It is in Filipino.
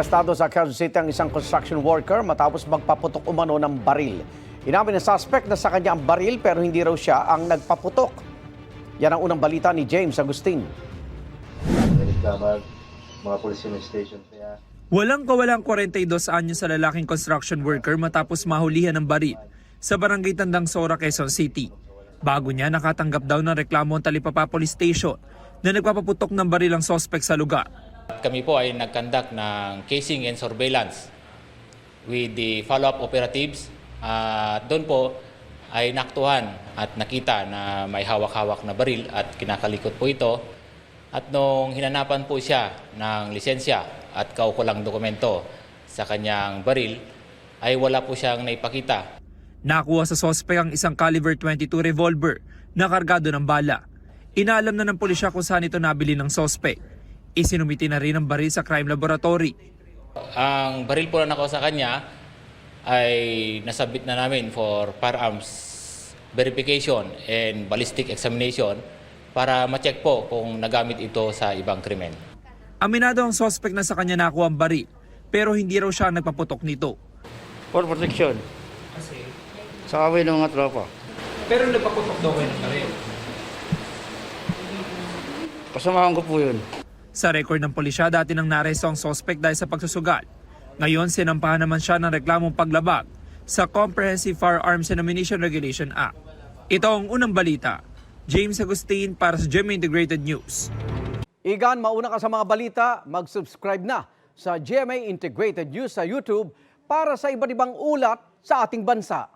Arestado sa Quezon City ang isang construction worker matapos magpaputok umano ng baril. Inamin ng suspect na sa kanya ang baril pero hindi raw siya ang nagpaputok. Yan ang unang balita ni James Agustin. Mga police station kaya. Walang kawalang 42 anyo sa lalaking construction worker matapos mahulihan ng baril sa barangay Tandang Sora, Quezon City. Bago niya nakatanggap daw ng reklamo ang Talipapa Police Station na nagpapaputok ng baril ang suspect sa lugar. Kami po ay nag-conduct ng casing and surveillance with the follow-up operatives. Doon po ay naktuhan at nakita na may hawak-hawak na baril at kinakalikot po ito. At nung hinanapan po siya ng lisensya at kaukulang dokumento sa kanyang baril, ay wala po siyang naipakita. Nakuha sa suspect ang isang caliber 22 revolver na kargado ng bala. Inaalam na ng pulisya kung saan ito nabili ng suspect. Isinumiti na rin ang baril sa crime laboratory. Ang baril po na nakuha sa kanya ay nasabit na namin for firearms verification and ballistic examination para ma-check po kung nagamit ito sa ibang krimen. Aminado ang suspect na sa kanya nakuha ang baril pero hindi raw siya nagpaputok nito. For protection. Sa kami ng mga tropa. Pero nagpaputok daw kayo ng baril. Kasamahan ko po yun. Sa record ng pulisya, dati nang naresto ang suspect dahil sa pagsusugal. Ngayon, sinampahan naman siya ng reklamong paglabag sa Comprehensive Firearms and Ammunition Regulation Act. Ito ang unang balita. James Agustin para sa GMA Integrated News. Igan, mauna ka sa mga balita, mag-subscribe na sa GMA Integrated News sa YouTube para sa iba't ibang ulat sa ating bansa.